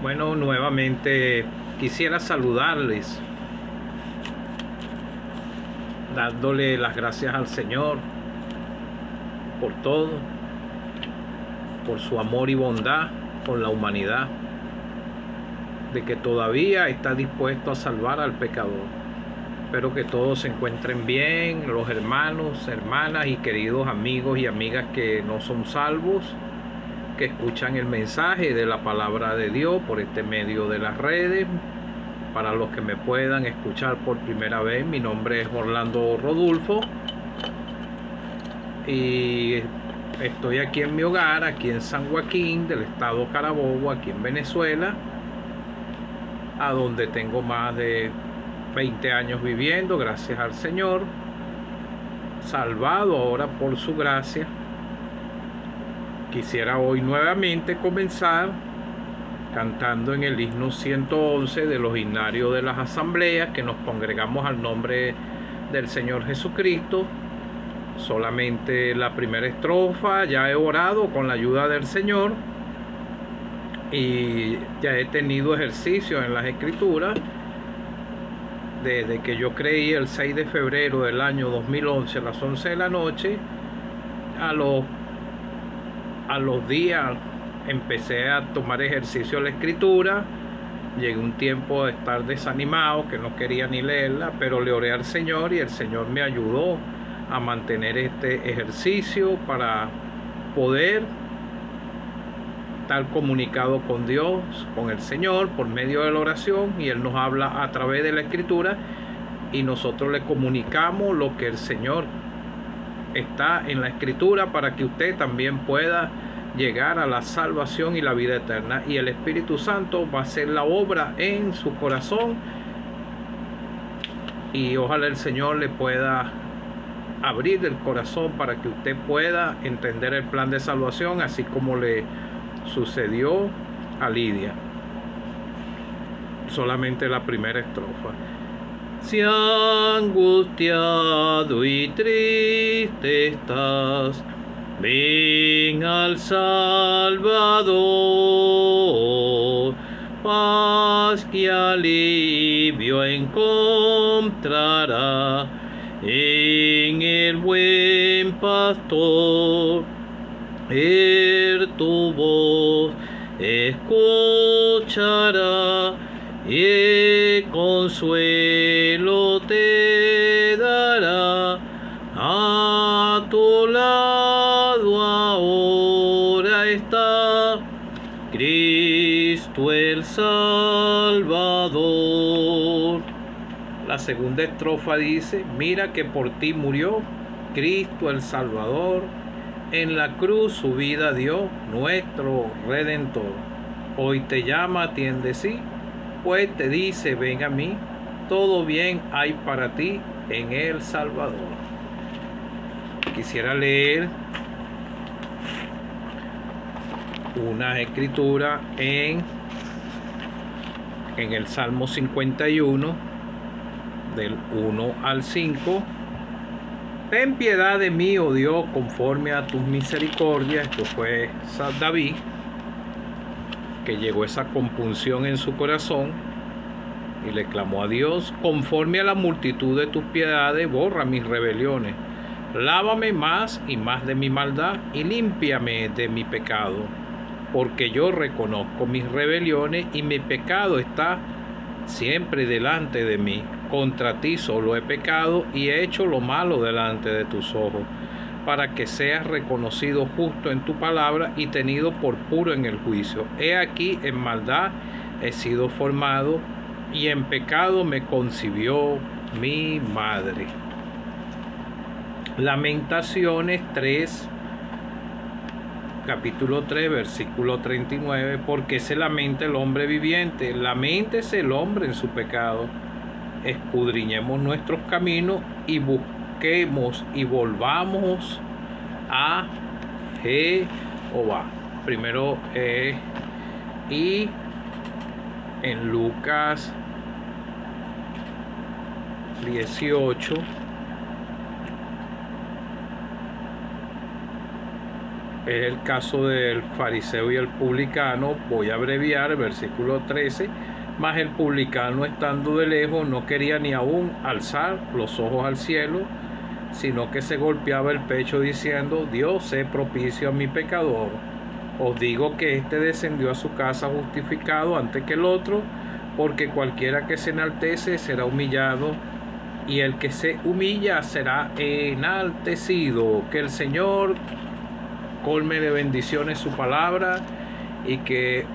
Bueno, nuevamente quisiera saludarles, dándole las gracias al Señor por todo, por su amor y bondad con la humanidad, de que todavía está dispuesto a salvar al pecador. Espero que todos se encuentren bien, los hermanos, hermanas y queridos amigos y amigas que no son salvos, que escuchan el mensaje de la palabra de Dios por este medio de las redes. Para los que me puedan escuchar por primera vez, mi nombre es Orlando Rodulfo y estoy aquí en mi hogar, aquí en San Joaquín del estado Carabobo, aquí en Venezuela, a donde tengo más de 20 años viviendo, gracias al Señor, salvado ahora por su gracia. Quisiera hoy nuevamente comenzar cantando en el himno 111 de los himnarios de las asambleas, que nos congregamos al nombre del Señor Jesucristo. Solamente la primera estrofa ya he orado con la ayuda del Señor y ya he tenido ejercicio en las Escrituras desde que yo creí el 6 de febrero del año 2011 a las 11 de la noche. A los días empecé a tomar ejercicio de la escritura. Llegué un tiempo a estar desanimado, que no quería ni leerla, pero le oré al Señor y el Señor me ayudó a mantener este ejercicio para poder estar comunicado con Dios, con el Señor, por medio de la oración, y Él nos habla a través de la escritura y nosotros le comunicamos lo que el Señor está en la escritura para que usted también pueda llegar a la salvación y la vida eterna, y el Espíritu Santo va a hacer la obra en su corazón y ojalá el Señor le pueda abrir el corazón para que usted pueda entender el plan de salvación, así como le sucedió a Lidia. Solamente la primera estrofa. Si angustiado y triste estás, ven al Salvador, paz y alivio encontrará en el buen pastor. Él tu voz escuchará y el consuelo te dará. A tu lado ahora está Cristo el Salvador. La segunda estrofa dice: mira que por ti murió Cristo el Salvador, en la cruz su vida dio nuestro Redentor. Hoy te llama, atiende sí, pues te dice ven a mí, todo bien hay para ti en el Salvador. Quisiera leer una escritura en el Salmo 51, del 1 al 5. Ten piedad de mí, oh Dios, conforme a tus misericordias. Esto fue David, que llegó esa compunción en su corazón y le clamó a Dios: conforme a la multitud de tus piedades, borra mis rebeliones. Lávame más y más de mi maldad y límpiame de mi pecado, porque yo reconozco mis rebeliones y mi pecado está siempre delante de mí. Contra ti solo he pecado y he hecho lo malo delante de tus ojos, para que seas reconocido justo en tu palabra y tenido por puro en el juicio. He aquí, en maldad he sido formado y en pecado me concibió mi madre. Lamentaciones 3, capítulo 3, versículo 39. Porque se lamenta el hombre viviente, laméntese el hombre en su pecado. Escudriñemos nuestros caminos y busquemos y volvamos a Jehová. Primero y en Lucas 18, Es el caso del fariseo y el publicano. Voy a abreviar el versículo 13. Mas el publicano, estando de lejos, no quería ni aún alzar los ojos al cielo, sino que se golpeaba el pecho diciendo: Dios, sé propicio a mi pecador. Os digo que éste descendió a su casa justificado antes que el otro, porque cualquiera que se enaltece será humillado, y el que se humilla será enaltecido. Que el Señor colme de bendiciones su palabra, y que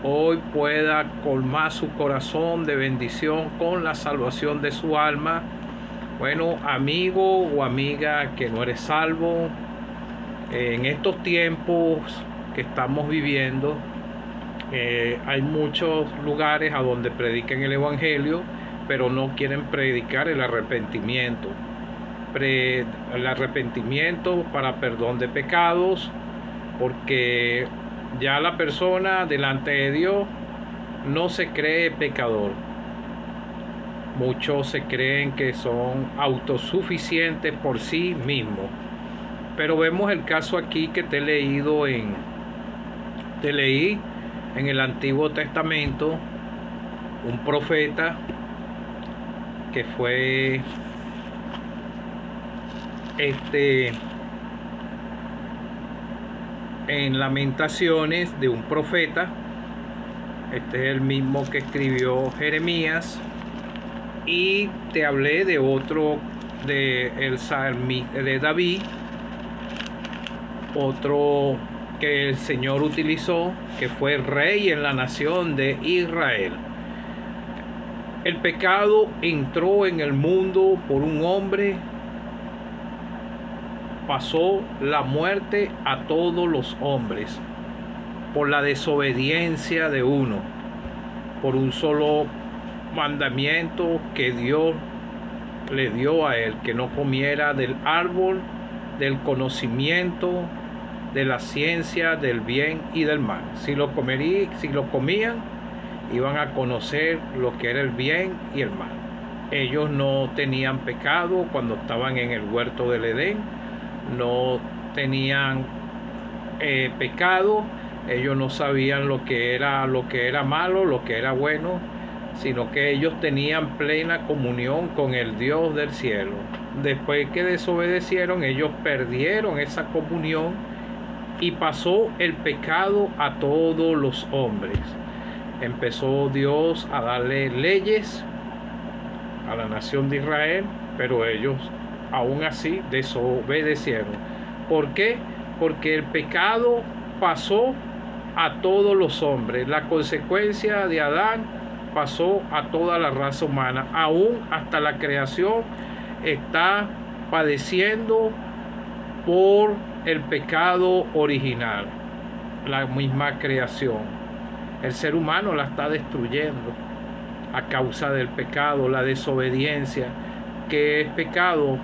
hoy pueda colmar su corazón de bendición con la salvación de su alma. Bueno, amigo o amiga que no eres salvo, en estos tiempos que estamos viviendo, hay muchos lugares a donde predican el evangelio, pero no quieren predicar el arrepentimiento. El arrepentimiento para perdón de pecados, porque ya la persona delante de Dios no se cree pecador. Muchos se creen que son autosuficientes por sí mismos. Pero vemos el caso aquí que te leí en el Antiguo Testamento, un profeta que fue en Lamentaciones de un profeta. Este es el mismo que escribió Jeremías. Y te hablé de otro, de David, otro que el Señor utilizó, que fue rey en la nación de Israel. El pecado entró en el mundo por un hombre, pasó la muerte a todos los hombres por la desobediencia de uno, por un solo mandamiento que Dios le dio a él, que no comiera del árbol del conocimiento de la ciencia del bien y del mal. Si lo comían, iban a conocer lo que era el bien y el mal. Ellos no tenían pecado cuando estaban en el huerto del Edén, no tenían pecado. Ellos no sabían lo que era malo, lo que era bueno, sino que ellos tenían plena comunión con el Dios del cielo. Después que desobedecieron, ellos perdieron esa comunión y pasó el pecado a todos los hombres. Empezó Dios a darle leyes a la nación de Israel, pero ellos aún así desobedecieron. ¿Por qué? Porque el pecado pasó a todos los hombres. La consecuencia de Adán pasó a toda la raza humana. Aún hasta la creación está padeciendo por el pecado original. La misma creación, el ser humano la está destruyendo a causa del pecado, la desobediencia. ¿Qué es pecado?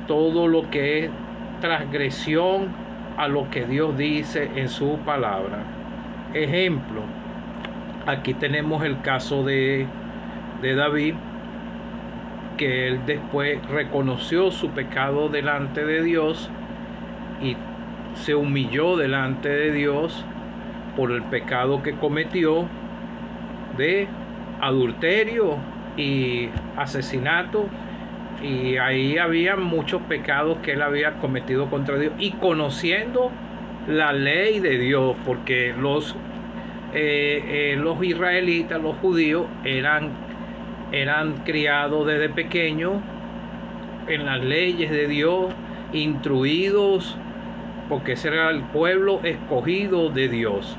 Todo lo que es transgresión a lo que Dios dice en su palabra. Ejemplo, aquí tenemos el caso de David, que él después reconoció su pecado delante de Dios y se humilló delante de Dios por el pecado que cometió de adulterio y asesinato. Y ahí había muchos pecados que él había cometido contra Dios, y conociendo la ley de Dios, porque los israelitas, los judíos, eran criados desde pequeños en las leyes de Dios, instruidos, porque ese era el pueblo escogido de Dios.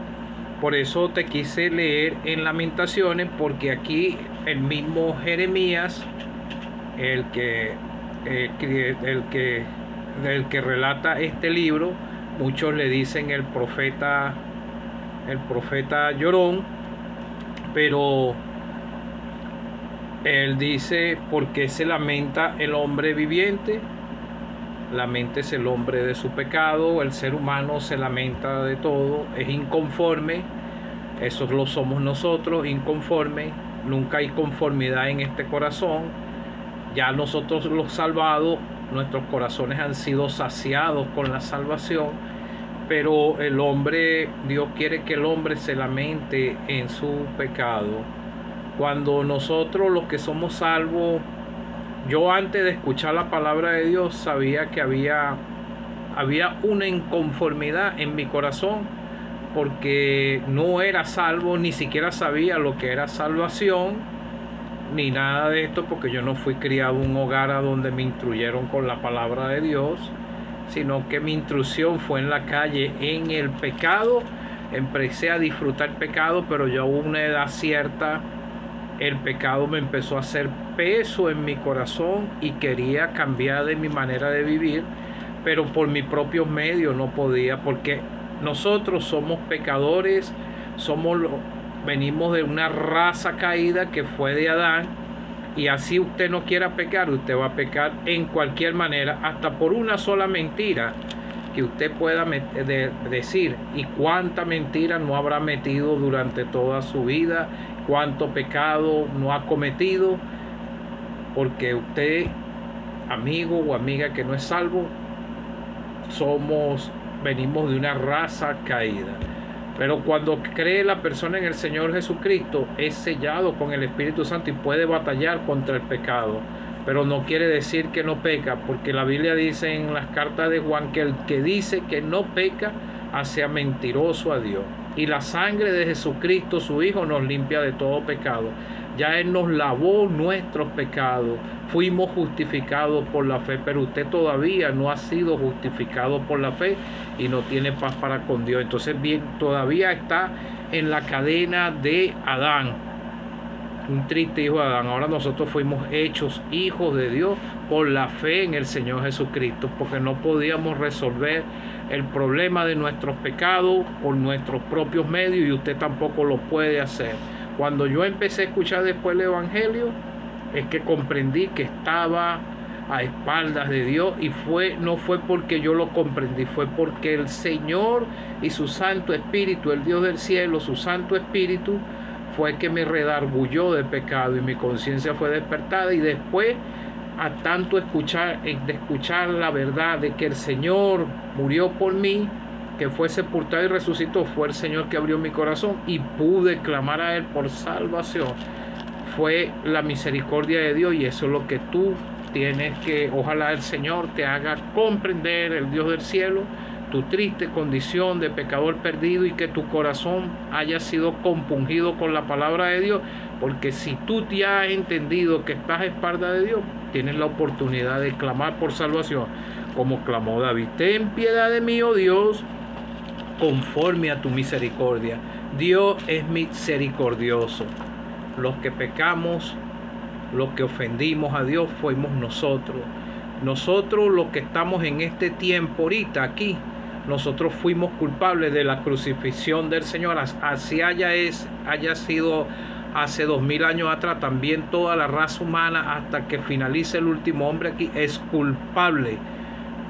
Por eso te quise leer en Lamentaciones, porque aquí el mismo Jeremías, el que relata este libro, muchos le dicen el profeta llorón, pero él dice: ¿por qué se lamenta el hombre viviente? Laméntese el hombre de su pecado. El ser humano se lamenta de todo, es inconforme. Esos lo somos nosotros, inconformes. Nunca hay conformidad en este corazón. Ya nosotros los salvados, nuestros corazones han sido saciados con la salvación, Pero el hombre, Dios quiere que el hombre se lamente en su pecado. Cuando nosotros los que somos salvos, yo antes de escuchar la palabra de Dios sabía que había una inconformidad en mi corazón, porque no era salvo, ni siquiera sabía lo que era salvación, ni nada de esto, porque yo no fui criado en un hogar a donde me instruyeron con la palabra de Dios, sino que mi instrucción fue en la calle, en el pecado. Empecé a disfrutar pecado, pero ya a una edad cierta el pecado me empezó a hacer peso en mi corazón y quería cambiar de mi manera de vivir, pero por mis propios medios no podía, porque nosotros somos pecadores, venimos de una raza caída que fue de Adán, y así usted no quiera pecar, usted va a pecar en cualquier manera, hasta por una sola mentira que usted pueda decir. Y cuánta mentira no habrá metido durante toda su vida, cuánto pecado no ha cometido, porque usted, amigo o amiga que no es salvo, venimos de una raza caída. Pero cuando cree la persona en el Señor Jesucristo, es sellado con el Espíritu Santo y puede batallar contra el pecado. Pero no quiere decir que no peca, porque la Biblia dice en las cartas de Juan que el que dice que no peca hace mentiroso a Dios. Y la sangre de Jesucristo, su Hijo, nos limpia de todo pecado. Ya Él nos lavó nuestros pecados. Fuimos justificados por la fe, pero usted todavía no ha sido justificado por la fe y no tiene paz para con Dios. Entonces, bien, todavía está en la cadena de Adán, un triste hijo de Adán. Ahora nosotros fuimos hechos hijos de Dios por la fe en el Señor Jesucristo, porque no podíamos resolver el problema de nuestros pecados por nuestros propios medios, y usted tampoco lo puede hacer. Cuando yo empecé a escuchar después el Evangelio, es que comprendí que estaba a espaldas de Dios, y no fue porque yo lo comprendí, fue porque el Señor y su Santo Espíritu, el Dios del cielo, su Santo Espíritu, fue que me redarguyó de pecado y mi conciencia fue despertada. Y después, a tanto escuchar la verdad de que el Señor murió por mí, que fue sepultado y resucitó, fue el Señor que abrió mi corazón y pude clamar a Él por salvación. Fue la misericordia de Dios, y eso es lo que tú tienes que, ojalá el Señor te haga comprender, el Dios del cielo, tu triste condición de pecador perdido, y que tu corazón haya sido compungido con la palabra de Dios, porque si tú te has entendido que estás a espaldas de Dios, tienes la oportunidad de clamar por salvación, como clamó David: ten piedad de mí, oh Dios, conforme a tu misericordia. Dios es misericordioso. Los que pecamos, los que ofendimos a Dios, fuimos nosotros. Nosotros los que estamos en este tiempo ahorita aquí, nosotros fuimos culpables de la crucifixión del Señor. Así haya sido hace 2000 años atrás, también toda la raza humana, hasta que finalice el último hombre aquí, es culpable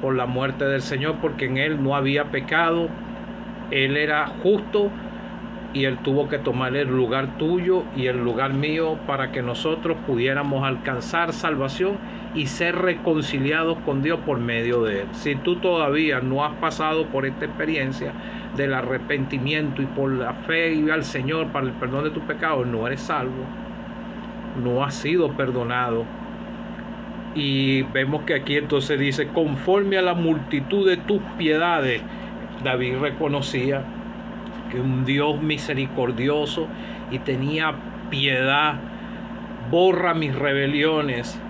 por la muerte del Señor, porque en Él no había pecado. Él era justo, y Él tuvo que tomar el lugar tuyo y el lugar mío para que nosotros pudiéramos alcanzar salvación y ser reconciliados con Dios por medio de Él. Si tú todavía no has pasado por esta experiencia del arrepentimiento y por la fe y al Señor para el perdón de tus pecados, no eres salvo, no has sido perdonado. Y vemos que aquí entonces dice: conforme a la multitud de tus piedades. David reconocía que un Dios misericordioso y tenía piedad. Borra mis rebeliones.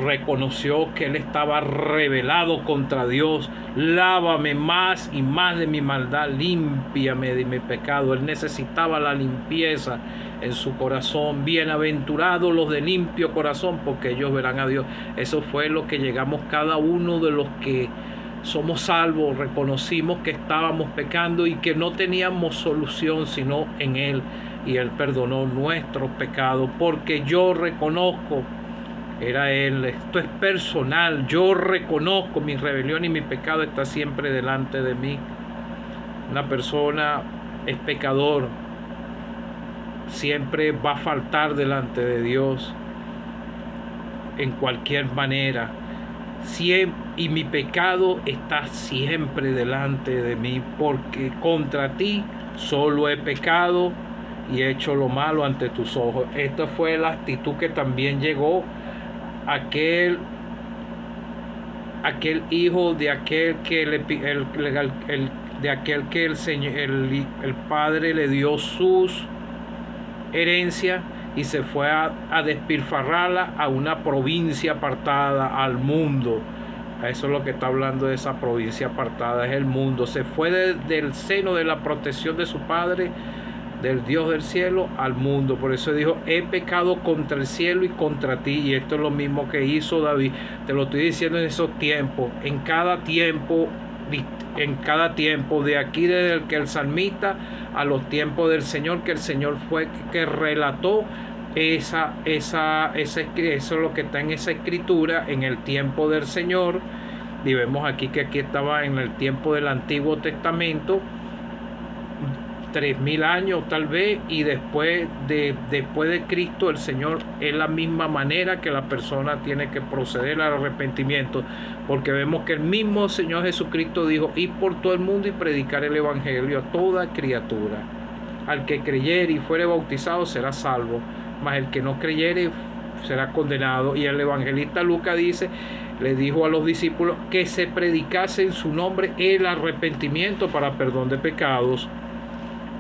Reconoció que él estaba rebelado contra Dios. Lávame más y más de mi maldad, límpiame de mi pecado. Él necesitaba la limpieza en su corazón. Bienaventurados los de limpio corazón, porque ellos verán a Dios. Eso fue lo que llegamos cada uno de los que somos salvos. Reconocimos que estábamos pecando y que no teníamos solución sino en Él, y Él perdonó nuestros pecados, porque yo reconozco, era Él, esto es personal, yo reconozco mi rebelión y mi pecado está siempre delante de mí. Una persona es pecador, siempre va a faltar delante de Dios en cualquier manera. y mi pecado está siempre delante de mí, porque contra ti solo he pecado y he hecho lo malo ante tus ojos. Esta fue la actitud que también llegó aquel hijo de aquel que el Señor, el Padre le dio sus herencias y se fue a despilfarrarla a una provincia apartada, al mundo. Eso es lo que está hablando de esa provincia apartada, es el mundo. Se fue del seno de la protección de su Padre, del Dios del cielo, al mundo. Por eso dijo: he pecado contra el cielo y contra ti. Y esto es lo mismo que hizo David. Te lo estoy diciendo en esos tiempos, en cada tiempo, de aquí desde el que el salmista a los tiempos del Señor, que el Señor fue que relató eso es lo que está en esa escritura, en el tiempo del Señor. Y vemos aquí que aquí estaba en el tiempo del Antiguo Testamento, 3000 años tal vez, y después de Cristo, el Señor es la misma manera que la persona tiene que proceder al arrepentimiento, porque vemos que el mismo Señor Jesucristo dijo: ir por todo el mundo y predicar el evangelio a toda criatura. Al que creyere y fuere bautizado será salvo, mas el que no creyere será condenado. Y el evangelista Lucas le dijo a los discípulos que se predicase en su nombre el arrepentimiento para perdón de pecados.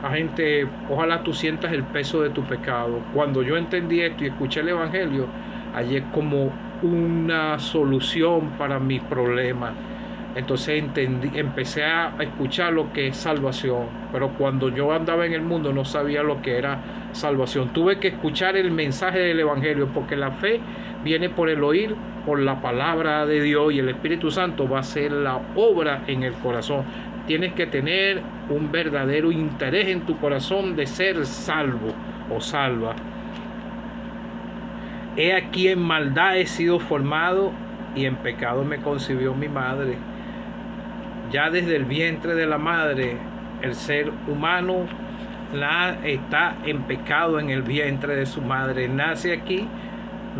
La gente, ojalá tú sientas el peso de tu pecado. Cuando yo entendí esto y escuché el evangelio, allí es como una solución para mi problema. Entonces empecé a escuchar lo que es salvación. Pero cuando yo andaba en el mundo no sabía lo que era salvación. Tuve que escuchar el mensaje del evangelio, porque la fe viene por el oír, por la palabra de Dios, y el Espíritu Santo va a hacer la obra en el corazón. Tienes que tener un verdadero interés en tu corazón de ser salvo o salva. He aquí en maldad he sido formado y en pecado me concibió mi madre. Ya desde el vientre de la madre, el ser humano está en pecado en el vientre de su madre. Nace aquí,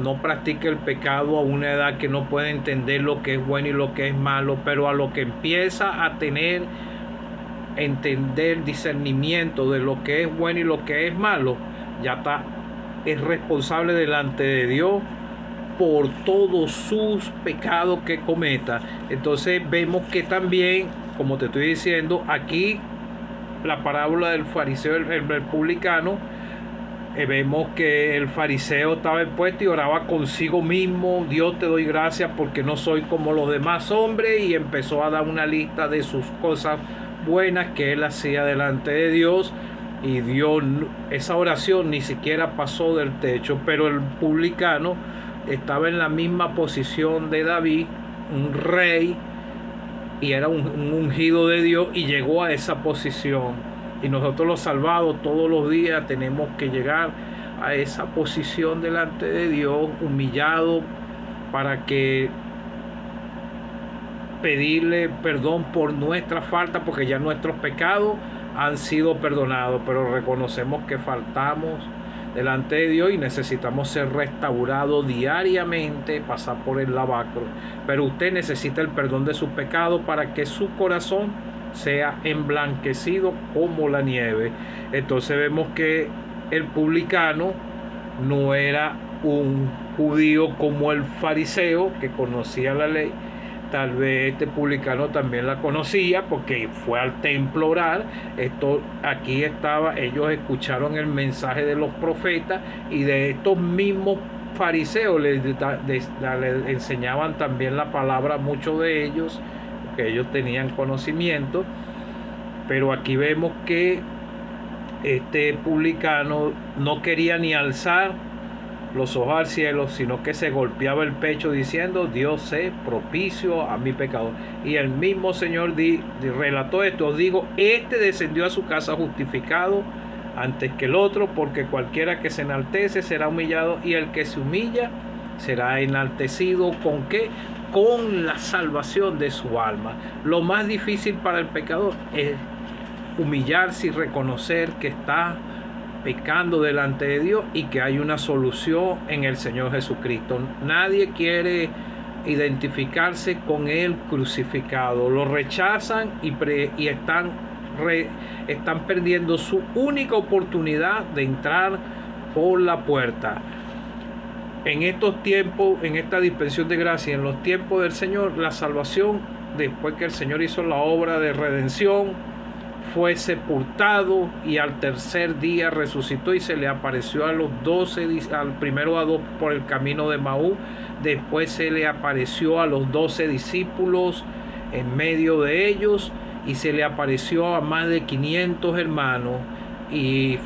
no practica el pecado a una edad que no puede entender lo que es bueno y lo que es malo, pero a lo que empieza a entender discernimiento de lo que es bueno y lo que es malo, ya es responsable delante de Dios por todos sus pecados que cometa. Entonces vemos que también, como te estoy diciendo, aquí la parábola del fariseo, el publicano, vemos que el fariseo estaba expuesto y oraba consigo mismo: Dios, te doy gracias porque no soy como los demás hombres, y empezó a dar una lista de sus cosas buenas que él hacía delante de Dios, y Dios, esa oración ni siquiera pasó del techo. Pero el publicano estaba en la misma posición de David, un rey, y era un ungido de Dios, y llegó a esa posición. Y nosotros los salvados todos los días tenemos que llegar a esa posición delante de Dios, humillado, para que pedirle perdón por nuestra falta, porque ya nuestros pecados han sido perdonados, pero reconocemos que faltamos delante de Dios y necesitamos ser restaurados diariamente, pasar por el lavacro. Pero usted necesita el perdón de sus pecados para que su corazón sea emblanquecido como la nieve. Entonces vemos que el publicano no era un judío como el fariseo, que conocía la ley. Tal vez este publicano también la conocía, porque fue al templo a orar. Aquí estaba, ellos escucharon el mensaje de los profetas, y de estos mismos fariseos les enseñaban también la palabra a muchos de ellos, porque ellos tenían conocimiento. Pero aquí vemos que este publicano no quería ni alzar los ojos al cielo, sino que se golpeaba el pecho diciendo: Dios, sé propicio a mi pecado. Y el mismo Señor relató esto: os digo, este descendió a su casa justificado antes que el otro, porque cualquiera que se enaltece será humillado, y el que se humilla será enaltecido. ¿Con qué? Con la salvación de su alma. Lo más difícil para el pecador es humillarse y reconocer que está pecando delante de Dios y que hay una solución en el Señor Jesucristo. Nadie quiere identificarse con el crucificado. Lo rechazan y están perdiendo su única oportunidad de entrar por la puerta. En estos tiempos, en esta dispensación de gracia, en los tiempos del Señor, la salvación, después que el Señor hizo la obra de redención, fue sepultado y al tercer día resucitó y se le apareció a los 12, primero a 2 por el camino de Maú, después se le apareció a los 12 discípulos en medio de ellos y se le apareció a más de 500 hermanos, y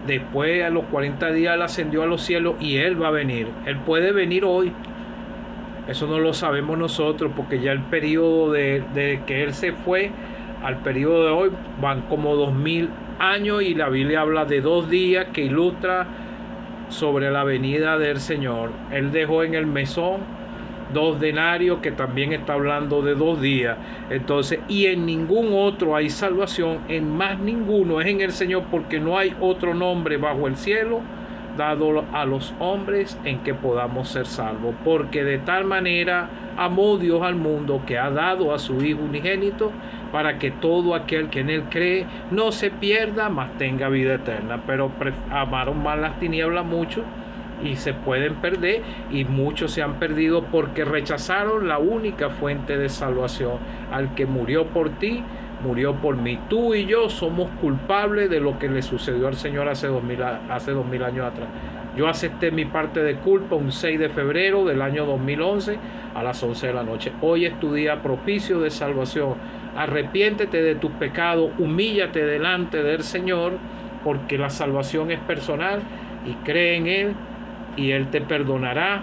después a los 40 días él ascendió a los cielos y él va a venir. Él puede venir hoy. Eso no lo sabemos nosotros, porque ya el periodo de que él se fue al periodo de hoy van como 2000 años, y la Biblia habla de 2 días que ilustra sobre la venida del Señor. Él dejó en el mesón 2 denarios, que también está hablando de 2 días. Entonces, y en ningún otro hay salvación, en más ninguno es en el Señor, porque no hay otro nombre bajo el cielo dado a los hombres en que podamos ser salvos, porque de tal manera amó Dios al mundo que ha dado a su Hijo unigénito, para que todo aquel que en él cree no se pierda, mas tenga vida eterna. Pero amaron más las tinieblas mucho y se pueden perder, y muchos se han perdido porque rechazaron la única fuente de salvación. Al que murió por ti, murió por mí. Tú y yo somos culpables de lo que le sucedió al Señor hace 2000 años atrás. Yo acepté mi parte de culpa un 6 de febrero del año 2011 a las 11 de la noche. Hoy es tu día propicio de salvación. Arrepiéntete de tus pecados, humíllate delante del Señor, porque la salvación es personal, y cree en Él y Él te perdonará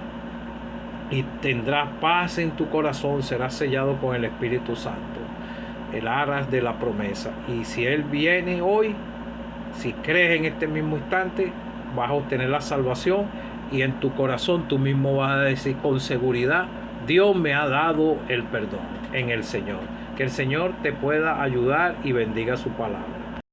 y tendrás paz en tu corazón, serás sellado con el Espíritu Santo, el aras de la promesa. Y si Él viene hoy, si crees en este mismo instante, vas a obtener la salvación, y en tu corazón tú mismo vas a decir con seguridad: Dios me ha dado el perdón en el Señor. Que el Señor te pueda ayudar y bendiga su palabra.